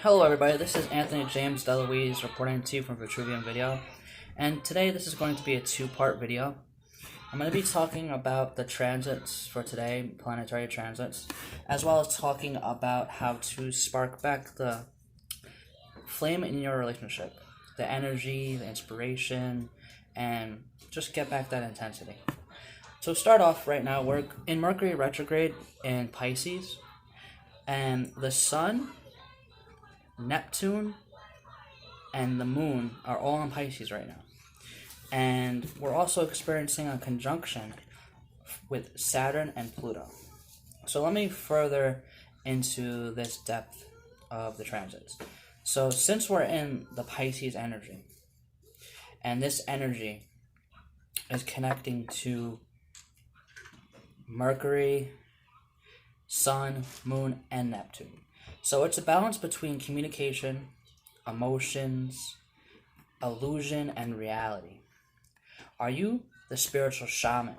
Hello everybody, this is Anthony James DeLuise reporting to you from Vitruvian Video, and today this is going to be a two-part video. I'm going to be talking about the transits for today, planetary transits, as well as talking about how to spark back the flame in your relationship, the energy, the inspiration, and just get back that intensity. So start off right now, we're in Mercury retrograde in Pisces, and the Sun, Neptune, and the Moon are all in Pisces right now. And we're also experiencing a conjunction with Saturn and Pluto. So let me further into this depth of the transits. So since we're in the Pisces energy, and this energy is connecting to Mercury, Sun, Moon, and Neptune. So it's a balance between communication, emotions, illusion, and reality. Are you the spiritual shaman?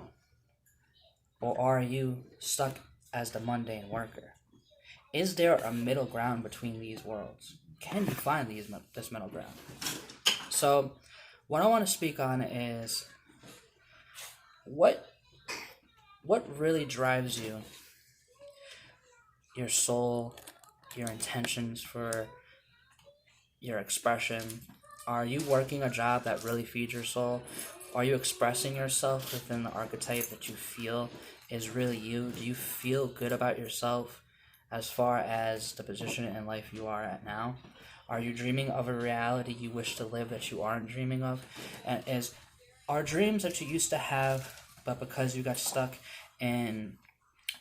Or are you stuck as the mundane worker? Is there a middle ground between these worlds? Can you find this middle ground? So what I want to speak on is what really drives you, your soul, your intentions for your expression. Are you working a job that really feeds your soul? Are you expressing yourself within the archetype that you feel is really you? Do you feel good about yourself as far as the position in life you are at now? Are you dreaming of a reality you wish to live that you aren't dreaming of? And are dreams that you used to have, but because you got stuck in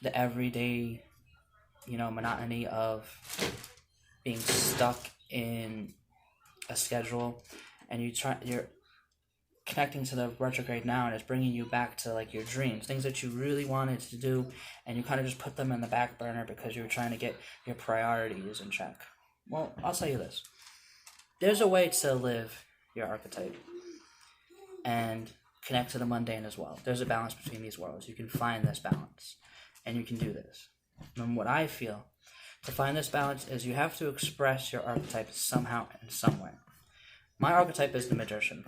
the everyday monotony of being stuck in a schedule, and you're connecting to the retrograde now, and it's bringing you back to like your dreams, things that you really wanted to do, and you kind of just put them in the back burner because you were trying to get your priorities in check. Well, I'll tell you this. There's a way to live your archetype and connect to the mundane as well. There's a balance between these worlds. You can find this balance, and you can do this. And what I feel to find this balance is you have to express your archetype somehow in some way. My archetype is the magician.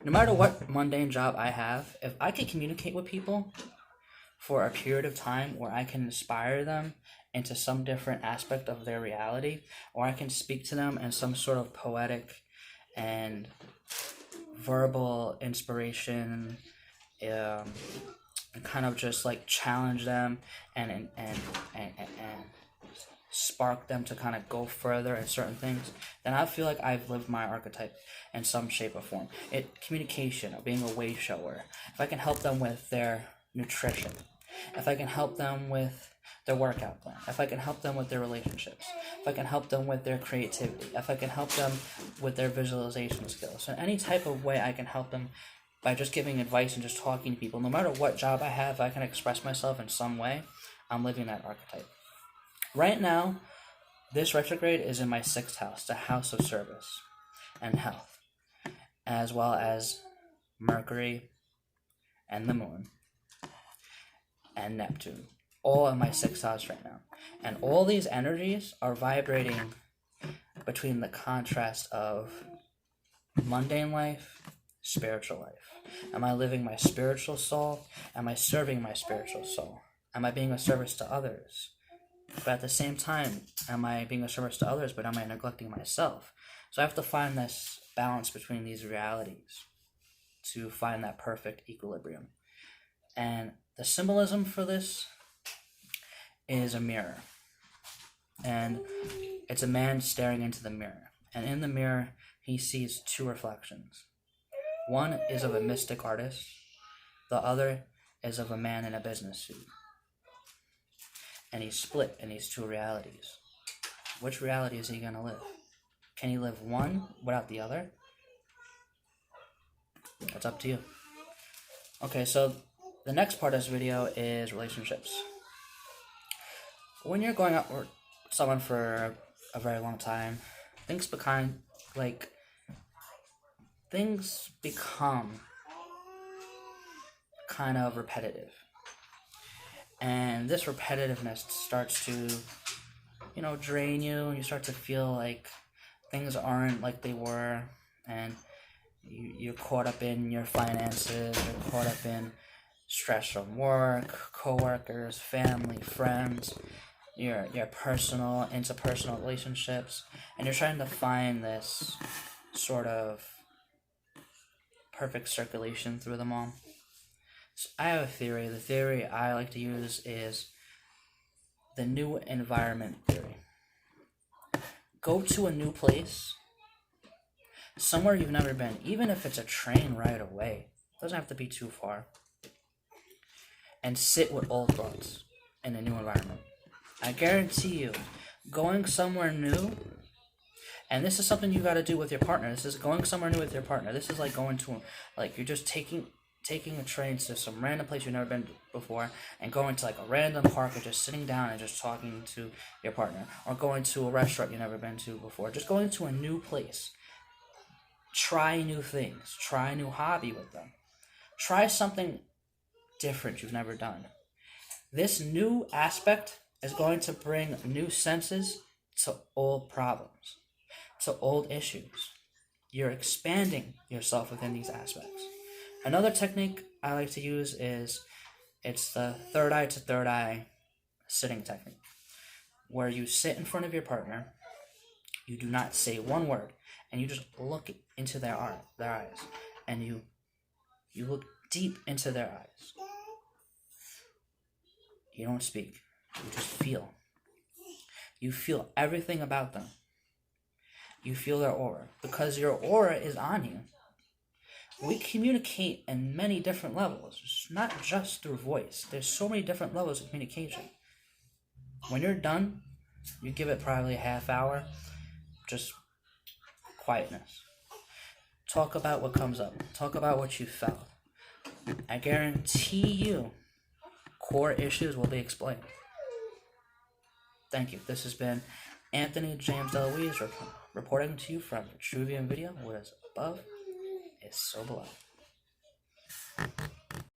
No matter what mundane job I have, if I can communicate with people for a period of time where I can inspire them into some different aspect of their reality, or I can speak to them in some sort of poetic and verbal inspiration, kind of just like challenge them and spark them to kind of go further in certain things, then I feel like I've lived my archetype in some shape or form. Communication, or being a way shower. If I can help them with their nutrition, if I can help them with their workout plan, if I can help them with their relationships, if I can help them with their creativity, if I can help them with their visualization skills, so any type of way I can help them by just giving advice and just talking to people, no matter what job I have, I can express myself in some way, I'm living that archetype. Right now, this retrograde is in my 6th house, the house of service and health, as well as Mercury and the Moon and Neptune, all in my 6th house right now. And all these energies are vibrating between the contrast of mundane life, spiritual life. Am I living my spiritual soul? Am I serving my spiritual soul? Am I being of service to others? But at the same time, am I being of service to others, but am I neglecting myself? So I have to find this balance between these realities to find that perfect equilibrium. And the symbolism for this is a mirror. And it's a man staring into the mirror. And in the mirror, he sees two reflections. One is of a mystic artist. The other is of a man in a business suit. And he's split in these two realities. Which reality is he going to live? Can he live one without the other? That's up to you. Okay, so the next part of this video is relationships. When you're going out with someone for a very long time, things become kind of repetitive. And this repetitiveness starts to, drain you, and you start to feel like things aren't like they were, and you're caught up in your finances, you're caught up in stress from work, coworkers, family, friends, your interpersonal relationships, and you're trying to find this sort of perfect circulation through them all. So I have a theory. The theory I like to use is the new environment theory. Go to a new place, somewhere you've never been, even if it's a train ride away. It doesn't have to be too far. And sit with old thoughts in a new environment. I guarantee you, going somewhere new, and this is something you got to do with your partner. This is going somewhere new with your partner. This is like going to, like, you're just taking a train to some random place you've never been before, and going to like a random park, or just sitting down and just talking to your partner, or going to a restaurant you've never been to before. Just going to a new place. Try new things. Try a new hobby with them. Try something different you've never done. This new aspect is going to bring new senses to old problems, to old issues. You're expanding yourself within these aspects. Another technique I like to use is, it's the third eye to third eye sitting technique, where you sit in front of your partner, you do not say one word, and you just look into their eyes, and you look deep into their eyes. You don't speak, you just feel. You feel everything about them. You feel their aura, because your aura is on you. We communicate in many different levels. It's not just through voice. There's so many different levels of communication. When you're done, you give it probably a half hour, just quietness. Talk about what comes up. Talk about what you felt. I guarantee you, core issues will be explained. Thank you. This has been Anthony James DeLuise reporting to you from Vitruvian Video. What is above is so below.